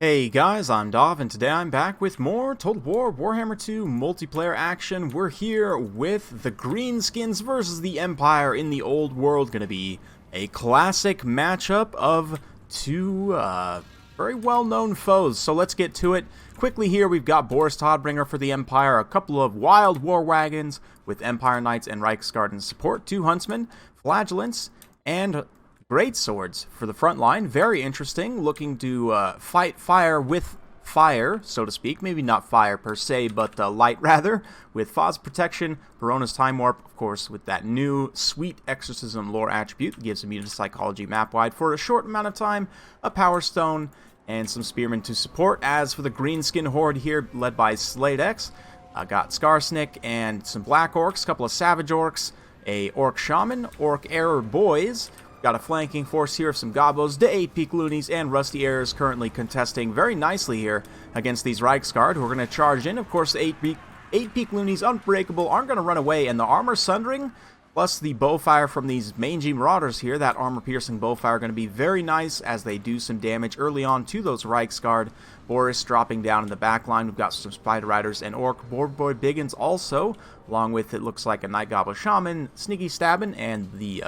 Hey guys, I'm Dov, and today I'm back with more Total War Warhammer 2 multiplayer action. We're here with the Greenskins versus the Empire in the Old World. Gonna be a classic matchup of two very well-known foes, so let's get to it. Quickly here, we've got Boris Todbringer for the Empire, a couple of wild war wagons with Empire Knights and Reichsguard in support, 2 Huntsmen, Flagellants, and Great swords for the front line. Very interesting. Looking to fight fire with fire, so to speak. Maybe not fire per se, but light rather. With Phos protection, Barona's Time Warp, of course, with that new sweet exorcism lore attribute that gives immunity to psychology map wide for a short amount of time. A Power Stone and some Spearmen to support. As for the Greenskin Horde here, led by Slade X, got Skarsnik and some Black Orcs, a couple of Savage Orcs, a Orc Shaman, Orc Error Boys. Got a flanking force here of some Gobos, the 8 Peak Loonies, and Rusty Airs currently contesting very nicely here against these Reichsguard, who are going to charge in. Of course, the 8 Peak Loonies, unbreakable, aren't going to run away, and the Armor Sundering, plus the Bowfire from these mangy Marauders here, that armor-piercing Bowfire, are going to be very nice as they do some damage early on to those Reichsguard. Boris dropping down in the back line. We've got some Spider Riders and Orc Board Boy Biggins also, along with, it looks like, a Night Goblin Shaman, Sneaky Stabbin', and the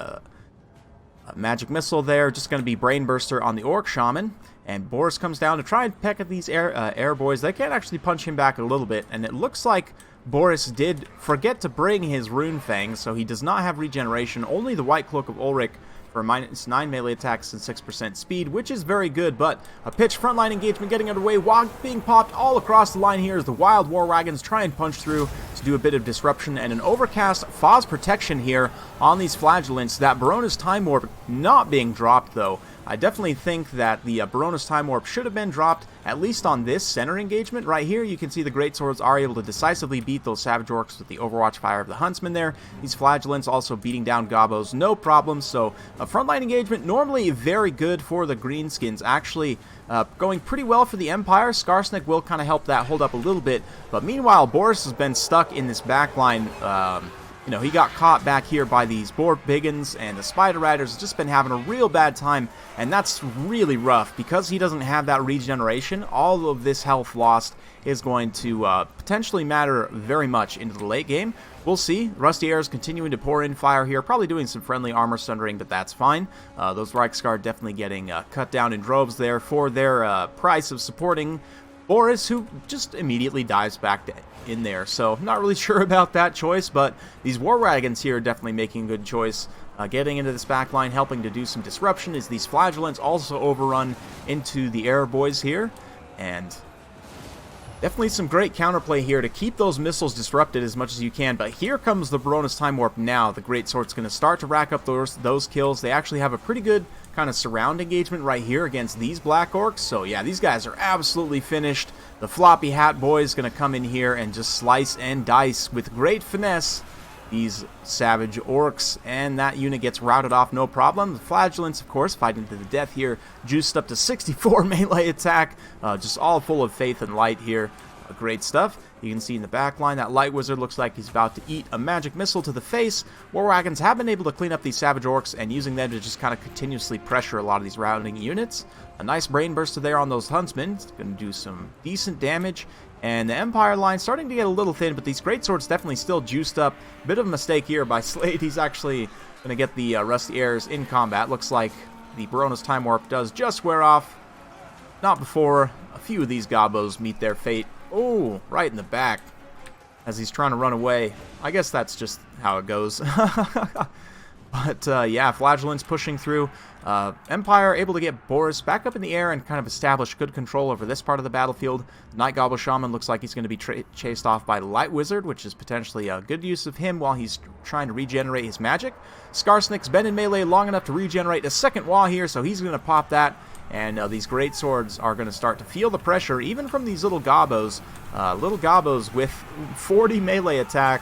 Magic Missile there. Just going to be Brain Burster on the Orc Shaman. And Boris comes down to try and peck at these air boys. They can actually punch him back a little bit. And it looks like Boris did forget to bring his Rune Fangs, so he does not have regeneration. Only the White Cloak of Ulrich for -9 melee attacks and 6% speed, which is very good, but a pitch frontline engagement getting underway. WAG being popped all across the line here as the Wild War Wagons try and punch through to do a bit of disruption, and an overcast Phos protection here on these Flagellants. That Barona's Time Warp not being dropped, though. I definitely think that the Barona's Time Warp should have been dropped, at least on this center engagement. Right here, you can see the Great Swords are able to decisively beat those Savage Orcs with the Overwatch Fire of the Huntsman there. These Flagellants also beating down Gobos, no problem. So a frontline engagement, normally very good for the Greenskins. Actually, going pretty well for the Empire. Skarsnik will kind of help that hold up a little bit. But meanwhile, Boris has been stuck in this back line. You know, he got caught back here by these Boar Biggins, and the Spider Riders have just been having a real bad time, and that's really rough. Because he doesn't have that regeneration, all of this health lost is going to potentially matter very much into the late game. We'll see. Rusty Airs continuing to pour in fire here, probably doing some friendly armor sundering, but that's fine. Those Reichsguard definitely getting cut down in droves there for their price of supporting Boris, who just immediately dives back in there. So not really sure about that choice, but these War Wagons here are definitely making a good choice. Getting into this back line, helping to do some disruption, as these Flagellants also overrun into the Air Boys here. And definitely some great counterplay here to keep those missiles disrupted as much as you can. But here comes the Barona's Time Warp now. The Great Sword's going to start to rack up those kills. They actually have a pretty good kind of surround engagement right here against these Black Orcs. So yeah, these guys are absolutely finished. The Floppy Hat Boy is going to come in here and just slice and dice with great finesse these Savage Orcs, and that unit gets routed off no problem. The Flagellants, of course, fighting to the death here, juiced up to 64 melee attack, just all full of faith and light here. Great stuff. You can see in the back line that Light Wizard looks like he's about to eat a magic missile to the face. War Wagons have been able to clean up these Savage Orcs and using them to just kind of continuously pressure a lot of these routing units. A nice Brain Burster there on those Huntsmen. It's going to do some decent damage. And the Empire line starting to get a little thin, but these Great Swords definitely still juiced up. Bit of a mistake here by Slade. He's actually going to get the Rusty Airs in combat. Looks like the Barona's Time Warp does just wear off. Not before a few of these Gobos meet their fate. Oh, right in the back as he's trying to run away. I guess that's just how it goes. But yeah, Flagellants pushing through. Empire able to get Boris back up in the air and kind of establish good control over this part of the battlefield. Night Goblin Shaman looks like he's going to be chased off by the Light Wizard, which is potentially a good use of him while he's trying to regenerate his magic. Skarsnik's been in melee long enough to regenerate a second wall here, so he's going to pop that. And these Great Swords are going to start to feel the pressure, even from these little Gobos. Little Gobos with 40 melee attack.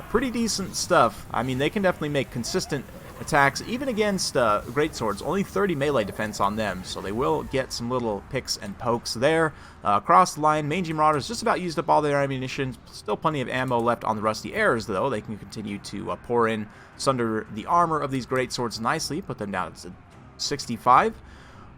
Pretty decent stuff. I mean, they can definitely make consistent attacks, even against Great Swords. Only 30 melee defense on them, so they will get some little picks and pokes there. Across the line, Mangy Marauders just about used up all their ammunition. Still plenty of ammo left on the Rusty Airs, though. They can continue to pour in, sunder the armor of these Great Swords nicely, put them down to 65.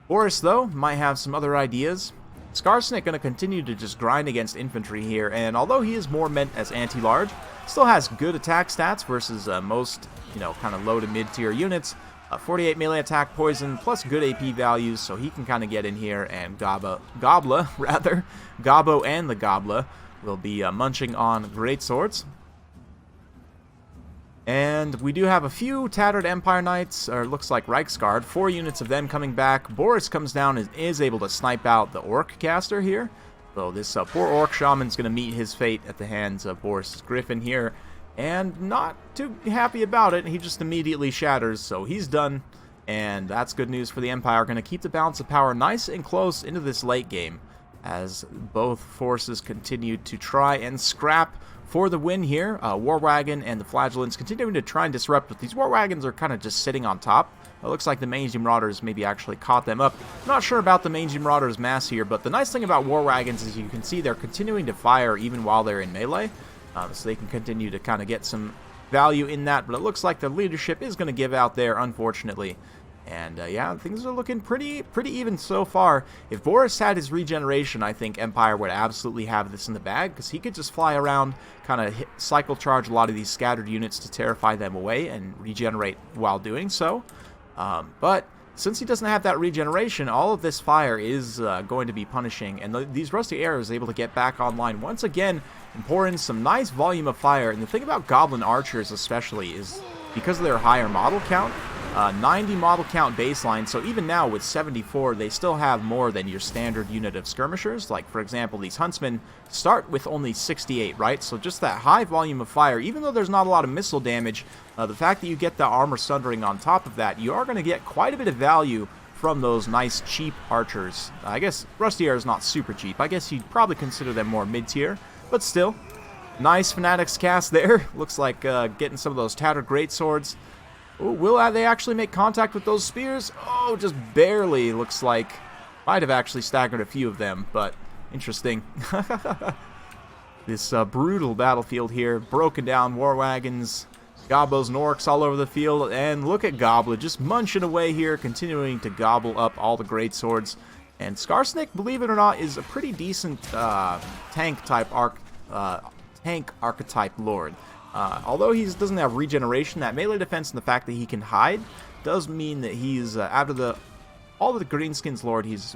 Boris, though, might have some other ideas. Skarsnik going to continue to just grind against infantry here, and although he is more meant as anti-large, still has good attack stats versus most, kind of low to mid-tier units. 48 melee attack, poison, plus good AP values, so he can kind of get in here, and Gobbo and the Gobla will be munching on greatswords. And we do have a few tattered Empire Knights, or looks like Reichsguard, 4 units of them coming back. Boris comes down and is able to snipe out the Orc caster here. So this poor Orc Shaman's going to meet his fate at the hands of Boris' Griffin here. And not too happy about it, he just immediately shatters, so he's done. And that's good news for the Empire. Going to keep the balance of power nice and close into this late game, as both forces continue to try and scrap for the win here. War Wagon and the Flagellants continuing to try and disrupt, but these War Wagons are kind of just sitting on top. It looks like the Mangy Marauders maybe actually caught them up. Not sure about the Mangy Marauders mass here, but the nice thing about War Wagons is you can see they're continuing to fire even while they're in melee. So they can continue to kind of get some value in that, but it looks like the leadership is going to give out there, unfortunately. And yeah, things are looking pretty even so far. If Boris had his regeneration, I think Empire would absolutely have this in the bag, because he could just fly around, kind of cycle charge a lot of these scattered units to terrify them away and regenerate while doing so. But since he doesn't have that regeneration, all of this fire is going to be punishing, and these Rusty Arrows are able to get back online once again and pour in some nice volume of fire. And the thing about Goblin Archers especially is because of their higher model count, 90 model count baseline, so even now with 74, they still have more than your standard unit of skirmishers. Like, for example, these Huntsmen start with only 68, right? So just that high volume of fire, even though there's not a lot of missile damage, the fact that you get the armor sundering on top of that, you are going to get quite a bit of value from those nice cheap archers. I guess Rusty Air is not super cheap. I guess you'd probably consider them more mid-tier, but still, nice Fanatics cast there. Looks like getting some of those tattered greatswords. Ooh, will they actually make contact with those spears? Oh, just barely, looks like. Might have actually staggered a few of them, but interesting. This brutal battlefield here. Broken down War Wagons, Gobbos and Orcs all over the field. And look at Gobbler just munching away here, continuing to gobble up all the greatswords. And Skarsnik, believe it or not, is a pretty decent tank archetype lord. Although he doesn't have regeneration, that melee defense and the fact that he can hide does mean that he's, out of all of the Greenskins lord, he's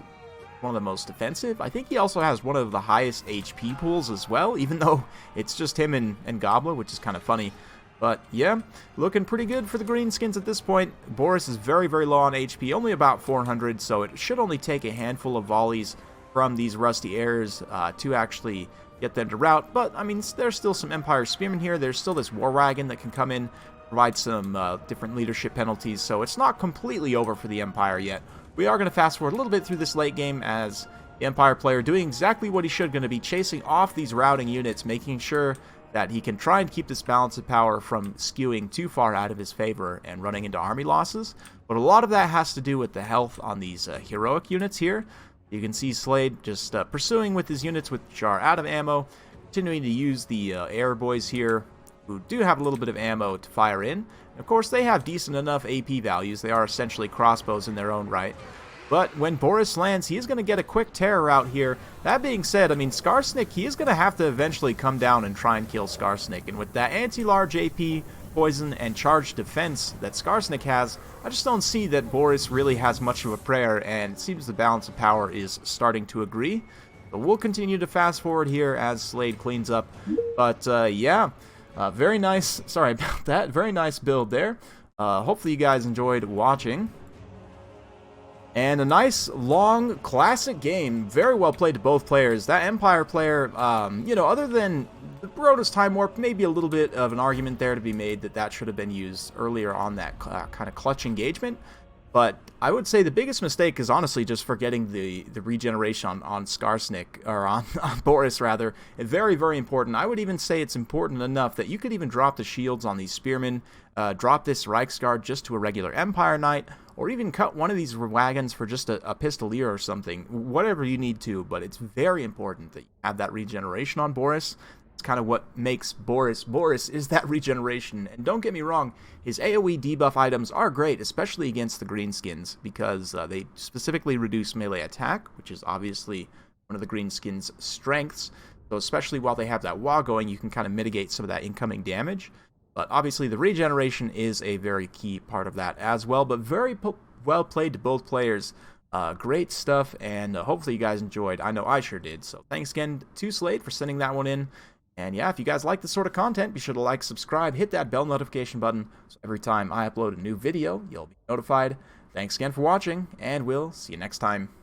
one of the most defensive. I think he also has one of the highest HP pools as well, even though it's just him and Gobbler, which is kind of funny. But yeah, looking pretty good for the Greenskins at this point. Boris is very, very low on HP, only about 400, so it should only take a handful of volleys from these Rusty Airs to actually get them to rout. But, I mean, there's still some Empire Spearmen here. There's still this War Wagon that can come in, provide some different leadership penalties, so it's not completely over for the Empire yet. We are going to fast forward a little bit through this late game as the Empire player doing exactly what he should, going to be chasing off these routing units, making sure that he can try and keep this balance of power from skewing too far out of his favor and running into army losses. But a lot of that has to do with the health on these heroic units here. You can see Slade just pursuing with his units which are out of ammo, continuing to use the air boys here, who do have a little bit of ammo to fire in. And of course, they have decent enough AP values. They are essentially crossbows in their own right. But when Boris lands, he is going to get a quick terror out here. That being said, I mean, Skarsnik, he is going to have to eventually come down and try and kill Skarsnik. And with that anti-large AP, poison, and charged defense that Skarsnik has, I just don't see that Boris really has much of a prayer, and it seems the balance of power is starting to agree. But we'll continue to fast forward here as Slade cleans up. But yeah, very nice, sorry about that, very nice build there. Hopefully you guys enjoyed watching. And a nice, long, classic game. Very well played to both players. That Empire player, you know, other than the Brodus Time Warp, maybe a little bit of an argument there to be made that should have been used earlier on that kind of clutch engagement. But I would say the biggest mistake is honestly just forgetting the regeneration on Skarsnik, or on Boris rather. Very, very important. I would even say it's important enough that you could even drop the shields on these spearmen, drop this Reichsguard just to a regular Empire Knight, or even cut one of these wagons for just a pistolier or something, whatever you need to. But it's very important that you have that regeneration on Boris. It's kind of what makes Boris is that regeneration. And don't get me wrong, his AoE debuff items are great, especially against the Greenskins, because they specifically reduce melee attack, which is obviously one of the Greenskins' strengths. So especially while they have that wall going, you can kind of mitigate some of that incoming damage. But obviously the regeneration is a very key part of that as well. But very well played to both players. Great stuff, and hopefully you guys enjoyed. I know I sure did. So thanks again to Slade for sending that one in. And yeah, if you guys like this sort of content, be sure to like, subscribe, hit that bell notification button, so every time I upload a new video, you'll be notified. Thanks again for watching, and we'll see you next time.